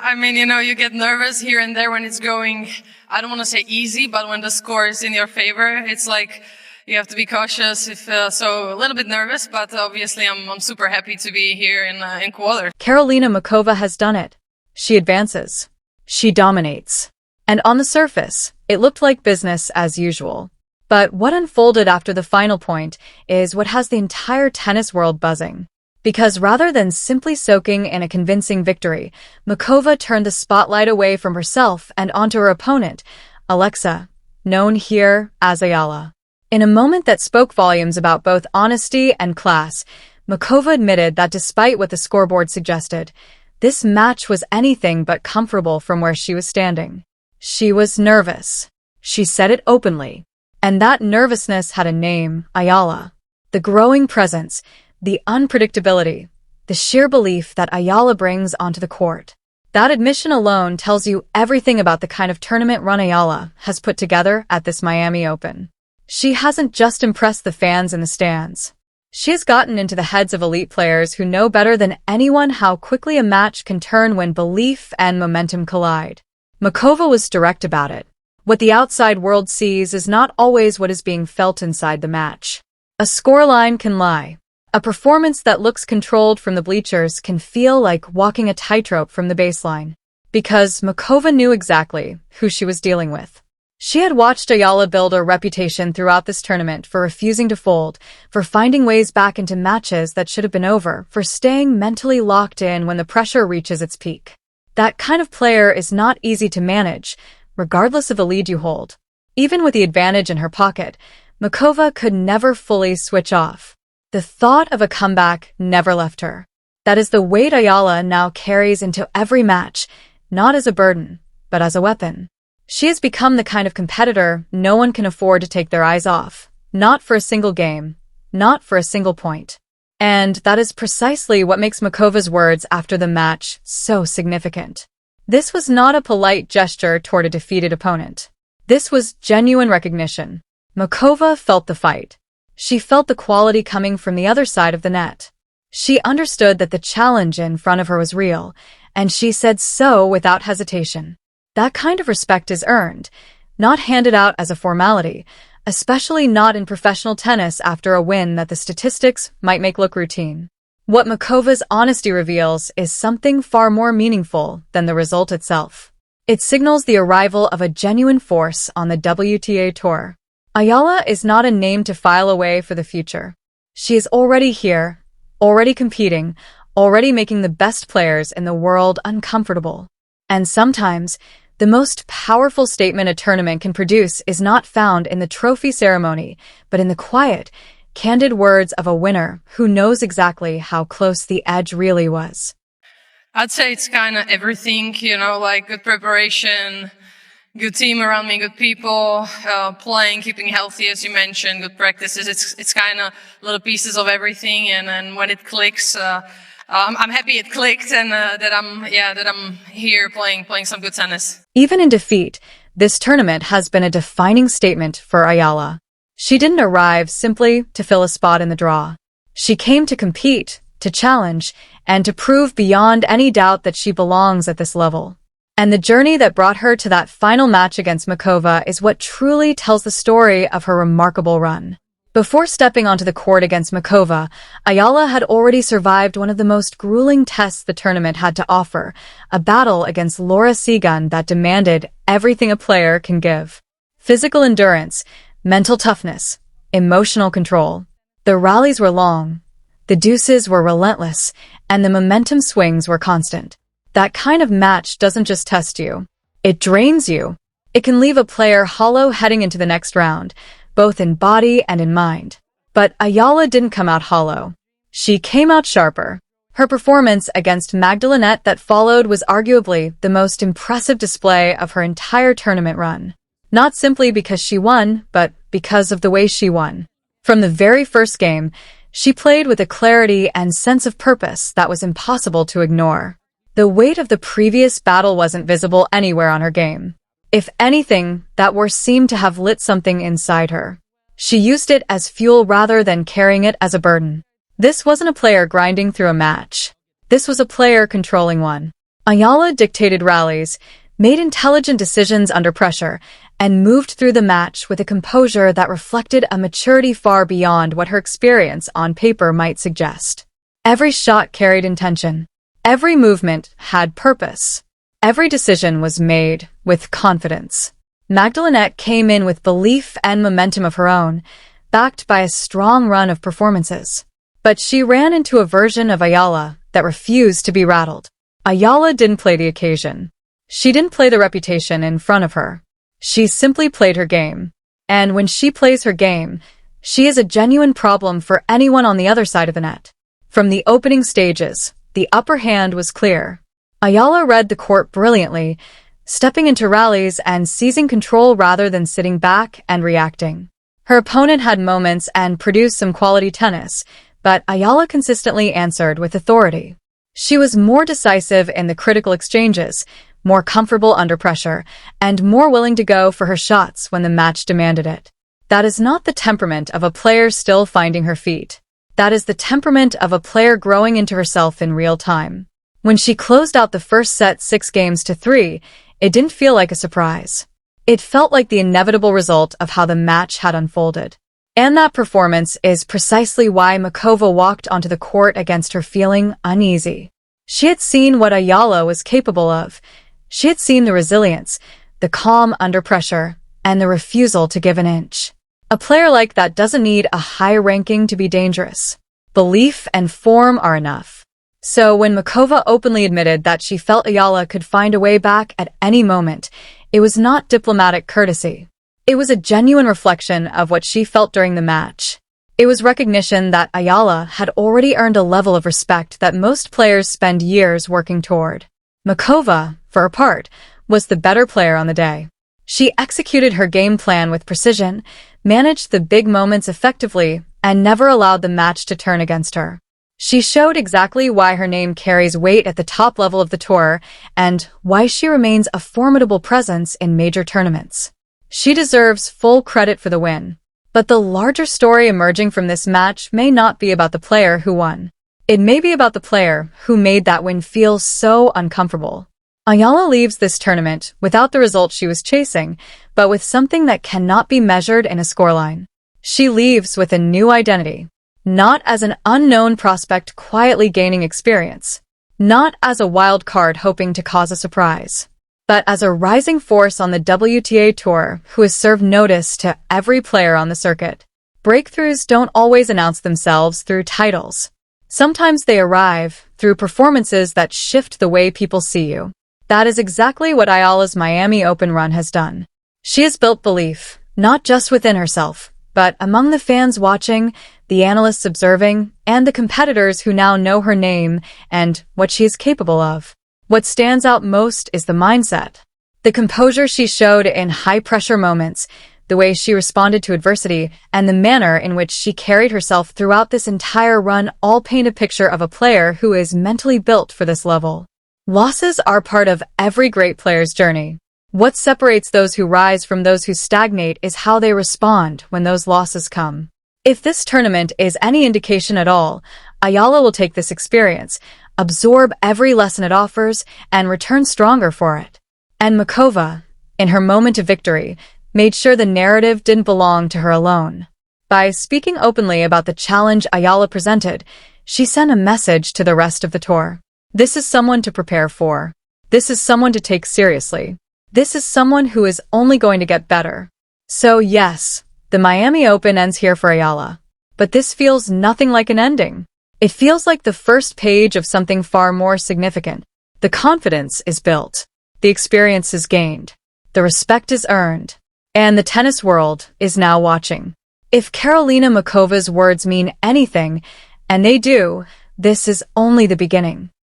I mean, you get nervous here and there when it's going, I don't want to say easy, but when the score is in your favor, it's like you have to be cautious. So a little bit nervous, but obviously I'm super happy to be here in quarters. Karolína Muchová has done it. She advances. She dominates. And on the surface, it looked like business as usual. But what unfolded after the final point is what has the entire tennis world buzzing. Because rather than simply soaking in a convincing victory, Muchová turned the spotlight away from herself and onto her opponent, Alexa, known here as Eala. In a moment that spoke volumes about both honesty and class, Muchová admitted that despite what the scoreboard suggested, this match was anything but comfortable from where she was standing. She was nervous. She said it openly. And that nervousness had a name, Eala. The growing presence, the unpredictability, the sheer belief that Eala brings onto the court. That admission alone tells you everything about the kind of tournament run Eala has put together at this Miami Open. She hasn't just impressed the fans in the stands. She has gotten into the heads of elite players who know better than anyone how quickly a match can turn when belief and momentum collide. Muchová was direct about it. What the outside world sees is not always what is being felt inside the match. A scoreline can lie. A performance that looks controlled from the bleachers can feel like walking a tightrope from the baseline. Because Muchová knew exactly who she was dealing with. She had watched Eala build a reputation throughout this tournament for refusing to fold, for finding ways back into matches that should have been over, for staying mentally locked in when the pressure reaches its peak. That kind of player is not easy to manage, regardless of the lead you hold. Even with the advantage in her pocket, Muchová could never fully switch off. The thought of a comeback never left her. That is the weight Eala now carries into every match, not as a burden, but as a weapon. She has become the kind of competitor no one can afford to take their eyes off. Not for a single game. Not for a single point. And that is precisely what makes Muchova's words after the match so significant. This was not a polite gesture toward a defeated opponent. This was genuine recognition. Muchová felt the fight. She felt the quality coming from the other side of the net. She understood that the challenge in front of her was real, and she said so without hesitation. That kind of respect is earned, not handed out as a formality, especially not in professional tennis after a win that the statistics might make look routine. What Muchova's honesty reveals is something far more meaningful than the result itself. It signals the arrival of a genuine force on the WTA tour. Eala is not a name to file away for the future. She is already here, already competing, already making the best players in the world uncomfortable. And sometimes, the most powerful statement a tournament can produce is not found in the trophy ceremony, but in the quiet, candid words of a winner who knows exactly how close the edge really was. I'd say it's kind of everything, like good preparation, good team around me, good people, playing, keeping healthy, as you mentioned, good practices. It's kind of little pieces of everything, and then when it clicks, I'm happy it clicked and that I'm here playing some good tennis. Even in defeat, this tournament has been a defining statement for Eala. She didn't arrive simply to fill a spot in the draw. She came to compete, to challenge, and to prove beyond any doubt that she belongs at this level. And the journey that brought her to that final match against Muchová is what truly tells the story of her remarkable run. Before stepping onto the court against Muchová, Eala had already survived one of the most grueling tests the tournament had to offer, a battle against Laura Siegun that demanded everything a player can give. Physical endurance, mental toughness, emotional control. The rallies were long, the deuces were relentless, and the momentum swings were constant. That kind of match doesn't just test you. It drains you. It can leave a player hollow heading into the next round, both in body and in mind. But Eala didn't come out hollow. She came out sharper. Her performance against Magdalena that followed was arguably the most impressive display of her entire tournament run. Not simply because she won, but because of the way she won. From the very first game, she played with a clarity and sense of purpose that was impossible to ignore. The weight of the previous battle wasn't visible anywhere on her game. If anything, that war seemed to have lit something inside her. She used it as fuel rather than carrying it as a burden. This wasn't a player grinding through a match. This was a player controlling one. Eala dictated rallies, made intelligent decisions under pressure, and moved through the match with a composure that reflected a maturity far beyond what her experience on paper might suggest. Every shot carried intention. Every movement had purpose. Every decision was made with confidence. Magdalena came in with belief and momentum of her own, backed by a strong run of performances. But she ran into a version of Eala that refused to be rattled. Eala didn't play the occasion. She didn't play the reputation in front of her. She simply played her game. And when she plays her game, she is a genuine problem for anyone on the other side of the net. From the opening stages, the upper hand was clear. Eala read the court brilliantly, stepping into rallies and seizing control rather than sitting back and reacting. Her opponent had moments and produced some quality tennis, but Eala consistently answered with authority. She was more decisive in the critical exchanges, more comfortable under pressure, and more willing to go for her shots when the match demanded it. That is not the temperament of a player still finding her feet. That is the temperament of a player growing into herself in real time. When she closed out the first set 6-3, it didn't feel like a surprise. It felt like the inevitable result of how the match had unfolded. And that performance is precisely why Muchova walked onto the court against her feeling uneasy. She had seen what Eala was capable of. She had seen the resilience, the calm under pressure, and the refusal to give an inch. A player like that doesn't need a high ranking to be dangerous. Belief and form are enough. So when Muchova openly admitted that she felt Eala could find a way back at any moment, it was not diplomatic courtesy. It was a genuine reflection of what she felt during the match. It was recognition that Eala had already earned a level of respect that most players spend years working toward. Muchova, for her part, was the better player on the day. She executed her game plan with precision, managed the big moments effectively, and never allowed the match to turn against her. She showed exactly why her name carries weight at the top level of the tour and why she remains a formidable presence in major tournaments. She deserves full credit for the win. But the larger story emerging from this match may not be about the player who won. It may be about the player who made that win feel so uncomfortable. Eala leaves this tournament without the result she was chasing, but with something that cannot be measured in a scoreline. She leaves with a new identity. Not as an unknown prospect quietly gaining experience. Not as a wild card hoping to cause a surprise. But as a rising force on the WTA Tour who has served notice to every player on the circuit. Breakthroughs don't always announce themselves through titles. Sometimes they arrive through performances that shift the way people see you. That is exactly what Eala's Miami Open run has done. She has built belief, not just within herself, but among the fans watching, the analysts observing, and the competitors who now know her name and what she is capable of. What stands out most is the mindset. The composure she showed in high-pressure moments, the way she responded to adversity, and the manner in which she carried herself throughout this entire run all paint a picture of a player who is mentally built for this level. Losses are part of every great player's journey. What separates those who rise from those who stagnate is how they respond when those losses come. If this tournament is any indication at all, Eala will take this experience, absorb every lesson it offers, and return stronger for it. And Muchova, in her moment of victory, made sure the narrative didn't belong to her alone. By speaking openly about the challenge Eala presented, she sent a message to the rest of the tour. This is someone to prepare for. This is someone to take seriously. This is someone who is only going to get better. So yes, the Miami Open ends here for Eala. But this feels nothing like an ending. It feels like the first page of something far more significant. The confidence is built. The experience is gained. The respect is earned. And the tennis world is now watching. If Karolina Muchova's words mean anything, and they do, this is only the beginning.